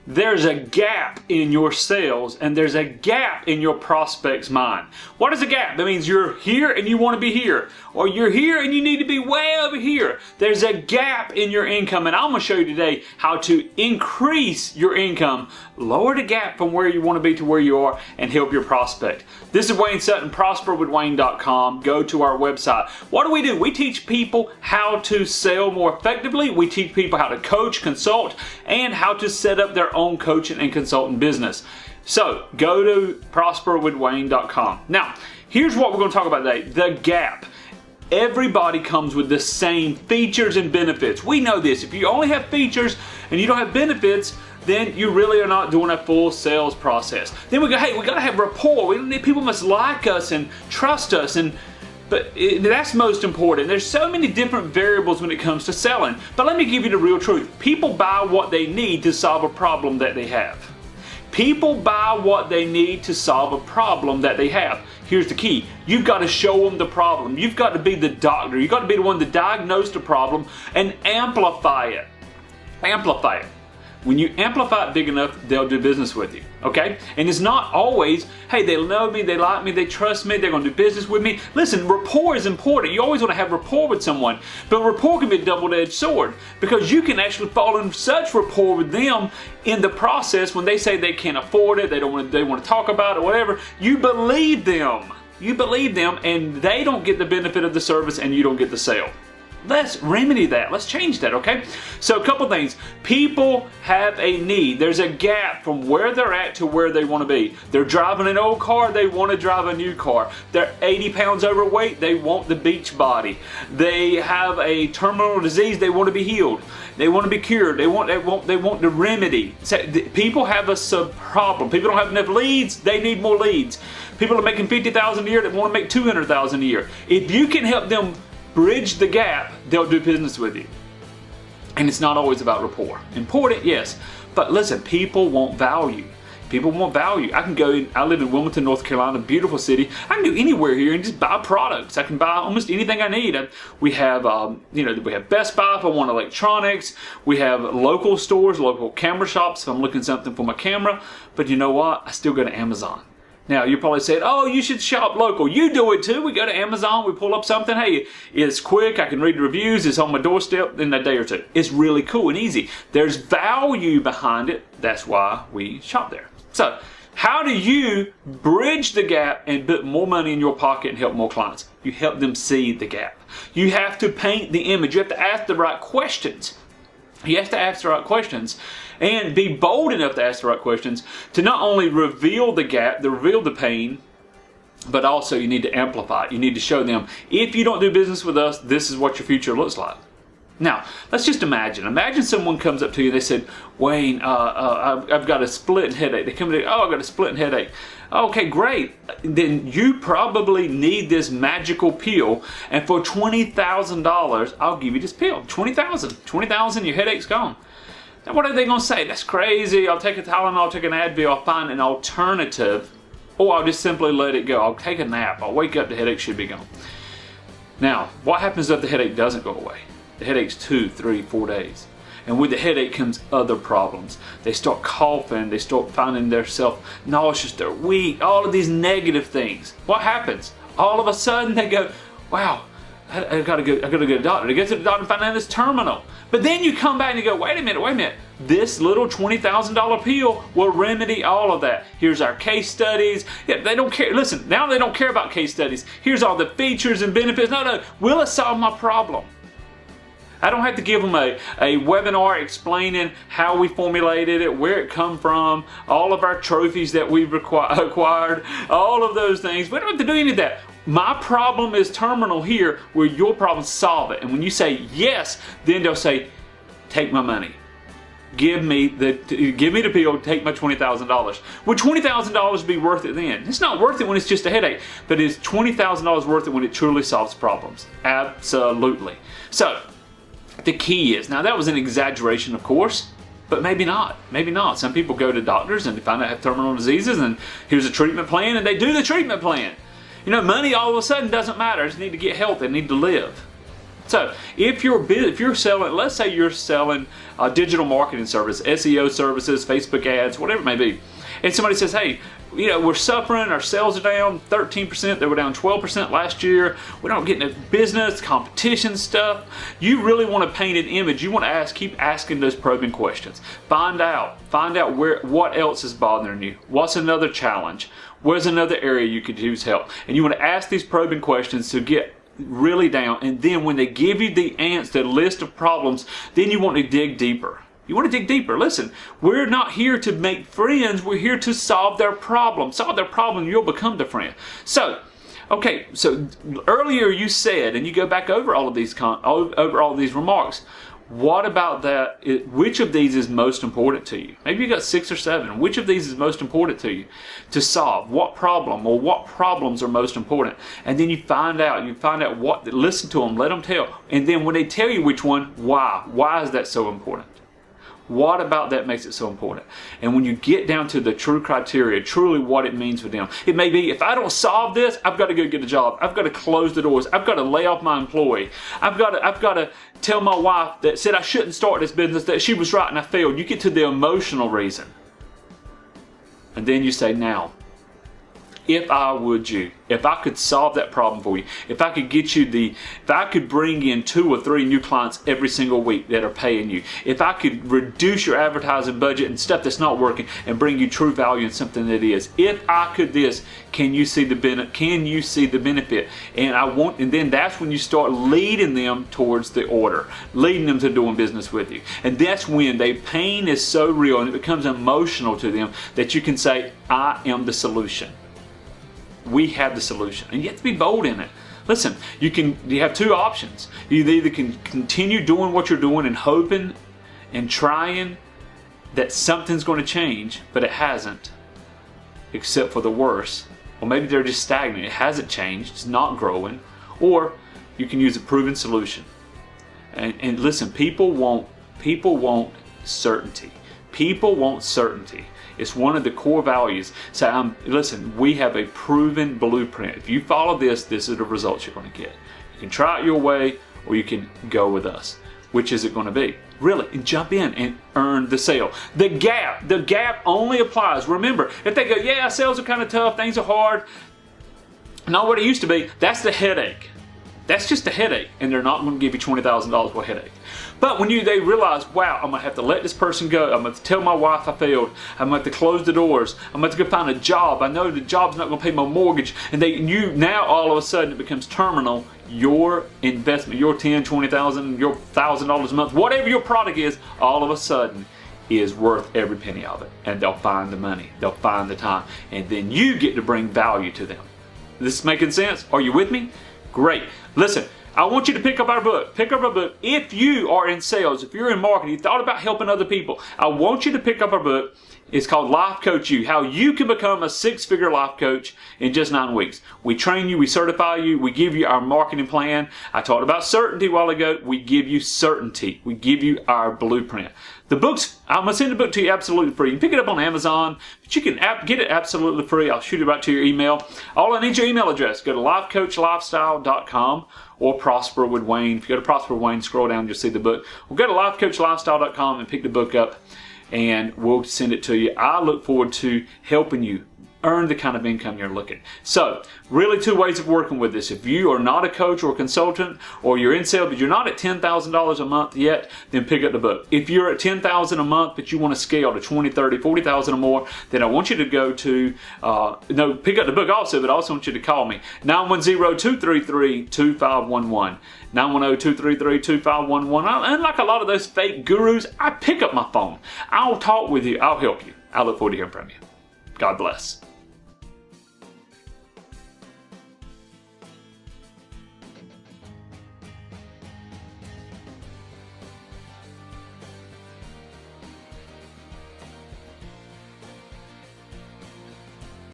there's a gap in your sales and there's a gap in your prospect's mind. What is a gap? That means you're here and you want to be here, or you're here and you need to be way over here. There's a gap in your income, and I'm going to show you today how to increase your income, lower the gap from where you want to be to where you are, and help your prospect. This is Wayne Sutton, prosperwithwayne.com. Go to our website. What do? We teach people how to sell more effectively. We teach people how to coach, consult, and how to set up their own coaching and consulting business. So go to prosperwithwayne.com. Now, here's what we're going to talk about today: the gap. Everybody comes with the same features and benefits. We know this. If you only have features and you don't have benefits, then you really are not doing a full sales process. Then we go, hey, we got to have rapport. People must like us and trust us, but that's most important. There's so many different variables when it comes to selling. But let me give you the real truth. People buy what they need to solve a problem that they have. People buy what they need to solve a problem that they have. Here's the key. You've got to show them the problem. You've got to be the doctor. You've got to be the one to diagnose the problem and amplify it. Amplify it. When you amplify it big enough, they'll do business with you, okay? And it's not always, hey, they know me, they like me, they trust me, they're going to do business with me. Listen, rapport is important. You always want to have rapport with someone, but rapport can be a double-edged sword, because you can actually fall in such rapport with them in the process when they say they can't afford it, they want to talk about it, whatever. You believe them. You believe them, and they don't get the benefit of the service, and you don't get the sale. Let's remedy that. Let's change that, okay? So a couple things. People have a need. There's a gap from where they're at to where they want to be. They're driving an old car. They want to drive a new car. They're 80 pounds overweight. They want the beach body. They have a terminal disease. They want to be healed. They want to be cured. They want the remedy. So people have a problem. People don't have enough leads. They need more leads. People are making $50,000 a year that want to make $200,000 a year. If you can help them bridge the gap, they'll do business with you. And it's not always about rapport. Important, yes, but listen, people want value. People want value. I live in Wilmington, North Carolina, beautiful city. I can go anywhere here and just buy products. I can buy almost anything I need. We have, we have Best Buy if I want electronics. We have local stores, local camera shops if I'm looking something for my camera. But you know what? I still go to Amazon. Now, you're probably saying, oh, you should shop local. You do it too. We go to Amazon, we pull up something. Hey, it's quick. I can read the reviews. It's on my doorstep in a day or two. It's really cool and easy. There's value behind it. That's why we shop there. So, how do you bridge the gap and put more money in your pocket and help more clients? You help them see the gap. You have to paint the image. You have to ask the right questions. You have to ask the right questions and be bold enough to ask the right questions to not only reveal the gap, to reveal the pain, but also you need to amplify it. You need to show them, if you don't do business with us, this is what your future looks like. Now, let's just imagine. Imagine someone comes up to you and they said, Wayne, I've got a splitting headache. They come to you, oh, I've got a splitting headache. Okay, great. Then you probably need this magical pill, and for $20,000, I'll give you this pill. $20,000, your headache's gone. Now, what are they going to say? That's crazy. I'll take a Tylenol, I'll take an Advil, I'll find an alternative, or I'll just simply let it go. I'll take a nap. I'll wake up, the headache should be gone. Now, what happens if the headache doesn't go away? The headache's 2, 3, 4 days. And with the headache comes other problems. They start coughing, they start finding themselves nauseous, they're weak, all of these negative things. What happens? All of a sudden they go, wow, I gotta go to the doctor. They get to the doctor and find out it's terminal. But then you come back and you go, wait a minute. This little $20,000 pill will remedy all of that. Here's our case studies. Yeah, they don't care. Listen, now they don't care about case studies. Here's all the features and benefits. No, will it solve my problem? I don't have to give them a webinar explaining how we formulated it, where it come from, all of our trophies that we've acquired, all of those things. We don't have to do any of that. My problem is terminal here, where your problem, solve it. And when you say yes, then they'll say, take my money. Give me the pill, take my $20,000. Would $20,000 be worth it then? It's not worth it when it's just a headache, but is $20,000 worth it when it truly solves problems? Absolutely. So, the key is, now that was an exaggeration of course, but maybe not. Maybe not. Some people go to doctors and they find out they have terminal diseases and here's a treatment plan and they do the treatment plan. You know, money all of a sudden doesn't matter. They just need to get healthy, they need to live. So if you're selling, let's say you're selling digital marketing service, SEO services, Facebook ads, whatever it may be, and somebody says, hey, you know, we're suffering, our sales are down 13%, they were down 12% last year, we don't get into business, competition stuff. You really want to paint an image. You want to keep asking those probing questions. Find out what else is bothering you. What's another challenge? Where's another area you could use help? And you want to ask these probing questions to get really down, and then when they give you the answer, the list of problems, then you want to dig deeper. You want to dig deeper. Listen, we're not here to make friends. We're here to solve their problem. Solve their problem, you'll become the friend. So, okay, so earlier you said, and you go back over all of these remarks. What about that? Which of these is most important to you? Maybe you got 6 or 7. Which of these is most important to you to solve? What problem or what problems are most important? And then you find out what. Listen to them. Let them tell. And then when they tell you which one, why? Why is that so important? What about that makes it so important? And when you get down to the true criteria, truly what it means for them, it may be, if I don't solve this, I've got to go get a job. I've got to close the doors. I've got to lay off my employee. I've got to tell my wife that said I shouldn't start this business, that she was right and I failed. You get to the emotional reason. And then you say, now, if I could solve that problem for you, if I could bring in 2 or 3 new clients every single week that are paying you, if I could reduce your advertising budget and stuff that's not working and bring you true value in something that is, if I could this, can you see the benefit? And then that's when you start leading them towards the order, leading them to doing business with you. And that's when pain is so real and it becomes emotional to them that you can say, I am the solution. We have the solution, and you have to be bold in it. Listen, you have 2 options. You either can continue doing what you're doing and hoping and trying that something's going to change, but it hasn't, except for the worse. Or maybe they're just stagnant. It hasn't changed. It's not growing. Or you can use a proven solution. And listen, people want certainty. People want certainty. It's one of the core values. So listen, we have a proven blueprint. If you follow this, this is the results you're going to get. You can try it your way, or you can go with us. Which is it going to be? Really, and jump in and earn the sale. The gap only applies. Remember, if they go, yeah, sales are kind of tough, things are hard, not what it used to be, that's the headache. That's just a headache, and they're not going to give you $20,000 for a headache. But when they realize, wow, I'm going to have to let this person go. I'm going to tell my wife I failed. I'm going to have to close the doors. I'm going to have to go find a job. I know the job's not going to pay my mortgage. And now all of a sudden it becomes terminal. Your investment, your $10,000, $20,000, your $1,000 a month, whatever your product is, all of a sudden is worth every penny of it. And they'll find the money. They'll find the time. And then you get to bring value to them. This is making sense? Are you with me? Great. Listen, I want you to pick up our book. Pick up our book. If you are in sales, if you're in marketing, you thought about helping other people, I want you to pick up our book. It's called Life Coach You, how you can become a 6-figure life coach in just 9 weeks. We train you, we certify you, we give you our marketing plan. I talked about certainty a while ago. We give you certainty. We give you our blueprint. The book's, I'm going to send the book to you absolutely free. You can pick it up on Amazon, but you can get it absolutely free. I'll shoot it right to your email. All I need is your email address. Go to lifecoachlifestyle.com or Prosper with Wayne. If you go to Prosper with Wayne, scroll down, you'll see the book. Well, go to lifecoachlifestyle.com and pick the book up, and we'll send it to you. I look forward to helping you earn the kind of income you're looking. So, really 2 ways of working with this. If you are not a coach or a consultant, or you're in sales but you're not at $10,000 a month yet, then pick up the book. If you're at $10,000 a month but you want to scale to $20,000, $30,000, $40,000 or more, then I want you to go to, pick up the book also, but I also want you to call me, 910-233-2511. 910-233-2511. And like a lot of those fake gurus, I pick up my phone. I'll talk with you. I'll help you. I look forward to hearing from you. God bless.